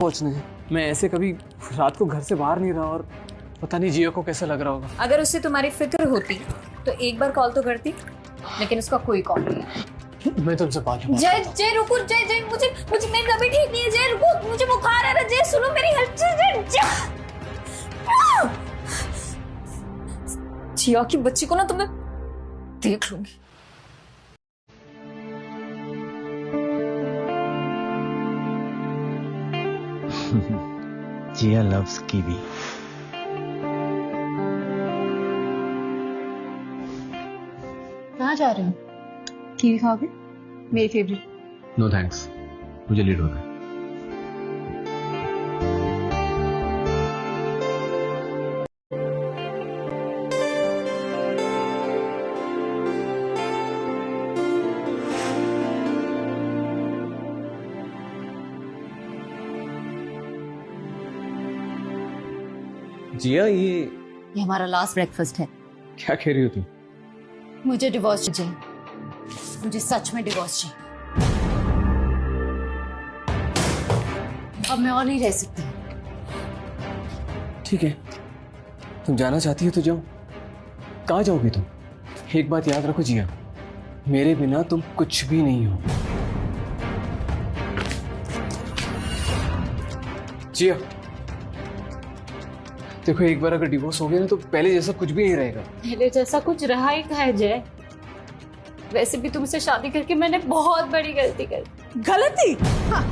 पहुंचने हैं। मैं ऐसे कभी रात को घर से बाहर नहीं रहा और पता नहीं जिया को कैसा लग रहा होगा। अगर उससे तुम्हारी फिक्र होती तो एक बार कॉल तो करती, लेकिन उसका कोई कॉल नहीं है। मैं तुमसे बात करता हूं। जय रुको, जय मुझे मेरी तबीयत ठीक नहीं है। जय रुको, मुझे बुखार आ रहा है। जय सुनो मेरी हेल्प। जिया की बच्ची को ना तुम्हें देख लूंगी। जिया loves कीवी। कहाँ जा रहे हो? कीवी खाओगे? मेरी फेवरेट। नो थैंक्स, मुझे लीड होना है। जिया ये हमारा लास्ट ब्रेकफास्ट है। क्या कह रही हो तुम? मुझे डिवोर्स चाहिए, मुझे सच में डिवोर्स चाहिए। अब मैं और नहीं रह सकती। ठीक है, तुम जाना चाहती हो तो जाओ। कहाँ जाओगी तुम? एक बात याद रखो जिया, मेरे बिना तुम कुछ भी नहीं हो। जिया देखो, एक बार अगर डिवोर्स हो गया ना तो पहले जैसा कुछ भी नहीं रहेगा। पहले जैसा कुछ रहा ही कहा है जय। वैसे भी तुमसे शादी करके मैंने बहुत बड़ी गलती कर दी। गलती? हाँ।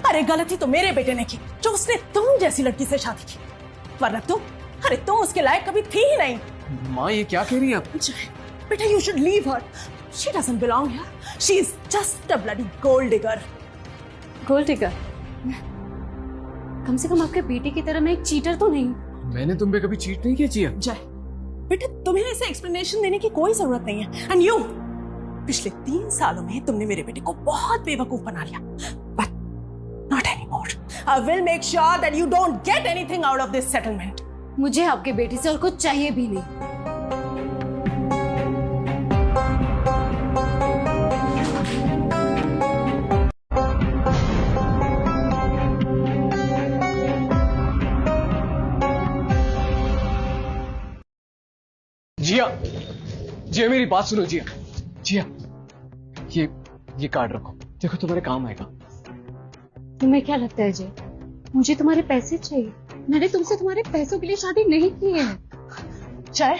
अरे गलती तो मेरे बेटे ने की, जो उसने तुम जैसी लड़की से शादी की। वरना तुम उसके लायक कभी थी ही नहीं। माँ ये क्या कह रही है आप? बेटा you should leave her. She doesn't belong here. She is just a bloody gold digger. Gold digger? कम से कम आपके बेटे की तरह मैं एक चीटर तो नहीं। मैंने तुम पे कभी चीट नहीं किया जिया। जय बेटा, तुम्हें ऐसे एक्सप्लेनेशन देने की कोई जरूरत नहीं है। एंड यू, पिछले 3 सालों में तुमने मेरे बेटे को बहुत बेवकूफ बना लिया, but not anymore. I will make sure that you don't get anything out of this settlement. मुझे आपके बेटे से और कुछ चाहिए भी नहीं। जिया, जिया मेरी बात सुनो जिया। जिया ये कार्ड रखो, देखो तुम्हारे काम आएगा। तुम्हें क्या लगता है जय, मुझे तुम्हारे पैसे चाहिए? मैंने तुमसे तुम्हारे पैसों के लिए शादी नहीं की है। जय,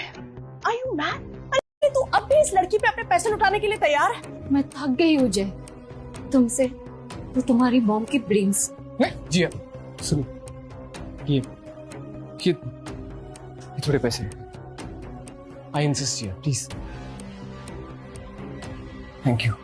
आर यू मैड? अरे तू अब भी इस लड़की पे अपने पैसे लुटाने के लिए तैयार है? मैं थक गई हूँ जय तुमसे, तो तुम्हारी मॉम की ब्रेन्स। जिया सुनो, ये थोड़े पैसे हैं। I insist here, please. Thank you.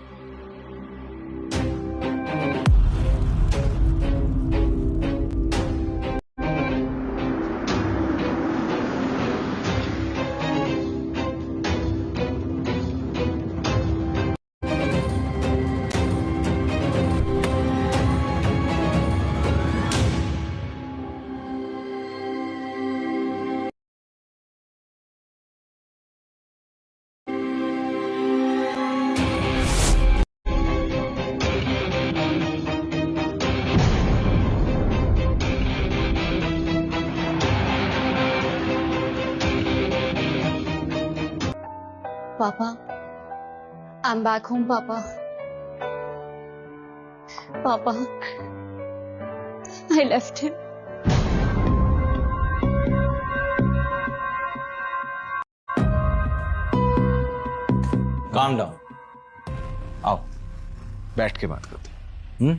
पापा, I'm back home, पापा। पापा, I left him. Calm down. आओ, बैठ के बात करते हैं।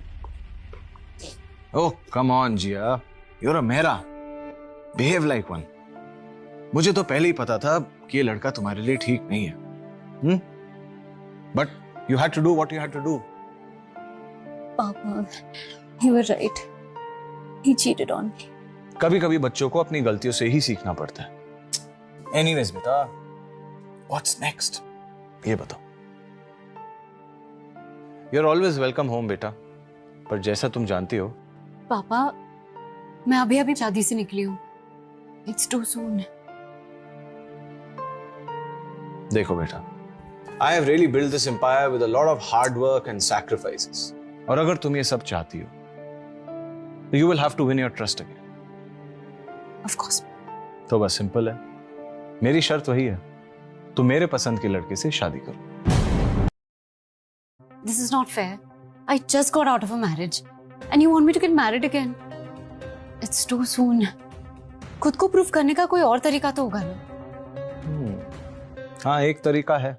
ओह, come on Jiya, you're a Mehra. Behave like one. मुझे तो पहले ही पता था कि ये लड़का तुम्हारे लिए ठीक नहीं है। But you had to do what you had to do. पापा, you were right. He cheated on me. कभी-कभी बच्चों को अपनी गलतियों से ही सीखना पड़ता है। Anyways बेटा, what's next? ये बताओ। You're always welcome home बेटा, पर जैसा तुम जानती हो। पापा, मैं अभी शादी से निकली हूँ। It's too soon. देखो बेटा, I have really built this empire with a lot of hard work and sacrifices. और अगर तुम ये सब चाहती हो, you will have to win your trust again. Of course. तो बस सिंपल है, मेरी शर्त वही है, तुम मेरे पसंद के लड़के से शादी करो। This is not fair. I just got out of a marriage and you want me to get married again? It's too soon. खुद को प्रूव करने का कोई और तरीका तो होगा ना? हाँ, एक तरीका है,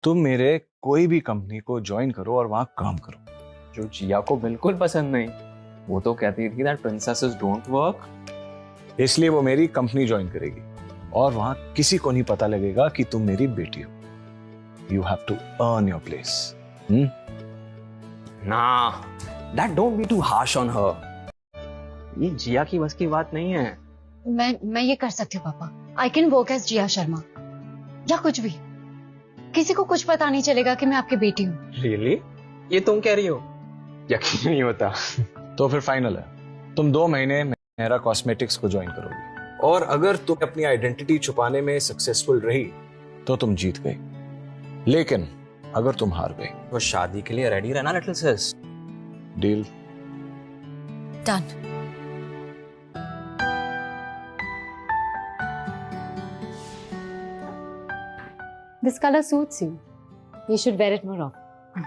तुम मेरे कोई भी कंपनी को ज्वाइन करो और वहां काम करो। जो जिया को बिल्कुल पसंद नहीं, वो तो कहती थी दैट प्रिंसेसेस डोंट वर्क। इसलिए वो मेरी कंपनी ज्वाइन करेगी और वहां किसी को नहीं पता लगेगा कि तुम मेरी बेटी हो। You have to earn your place. ना, that don't be too harsh on her. ये जिया की बस की बात नहीं है। मैं ये कर सकती हूँ पापा। आई कैन वर्क एज जिया शर्मा या कुछ भी। किसी को कुछ पता नहीं चलेगा कि मैं आपकी बेटी हूँ। रियली? ये तुम कह रही हो? यकीन नहीं होता। तो फिर फाइनल है, तुम 2 महीने मेरा कॉस्मेटिक्स को ज्वाइन करोगी और अगर तुम अपनी आइडेंटिटी छुपाने में सक्सेसफुल रही तो तुम जीत गई, लेकिन अगर तुम हार गई वो शादी के लिए रेडी रहना little sis. Deal? Done. This color suits you. You should wear it more often.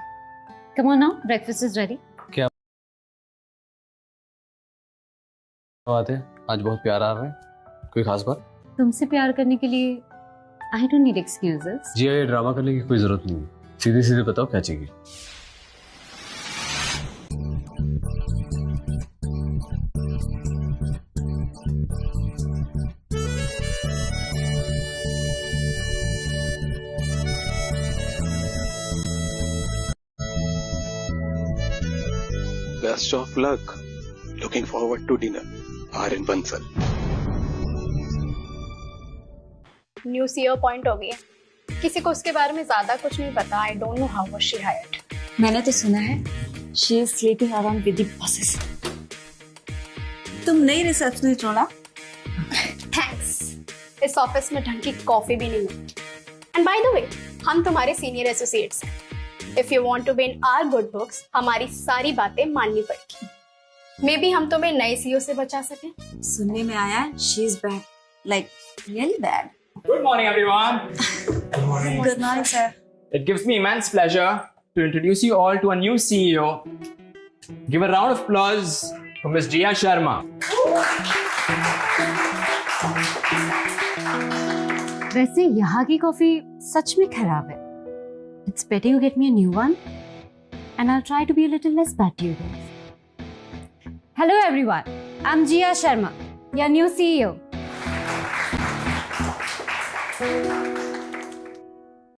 Come on now, breakfast is ready. बात है, आज बहुत प्यार आ रहा है। कोई खास बात? तुमसे प्यार करने के लिए I don't need excuses. जिया, ये ड्रामा करने की कोई जरूरत नहीं है। सीधे सीधे बताओ क्या चाहिए। Best of luck. Looking forward to dinner. RN Bansal. New CEO appoint हो गई है। किसी को उसके बारे में ज्यादा कुछ नहीं पता। I don't know how was she hired. मैंने तो सुना है she is sleeping around with the bosses. तुम नई रिसेप्शनिस्ट हो ना? थैंक्स। इस ऑफिस में ढंग की कॉफी भी नहीं मिलती। एंड बाय द वे, हम तुम्हारे सीनियर एसोसिएट्स हैं। If you want to be in our good books, हमारी सारी बातें माननी पड़ेगी। मे बी हम तुम्हें नए सीईओ से बचा सकें। सुनने में आया she is bad, like really bad. Good morning, everyone. Good morning, sir. It gives me immense pleasure to introduce you all to a new CEO. Give a round of applause for Ms. Jia Sharma. वैसे यहाँ की coffee सच में खराब है। It's better you get me a new one, and I'll try to be a little less bad to you guys. Hello everyone, I'm Jia Sharma, your new CEO.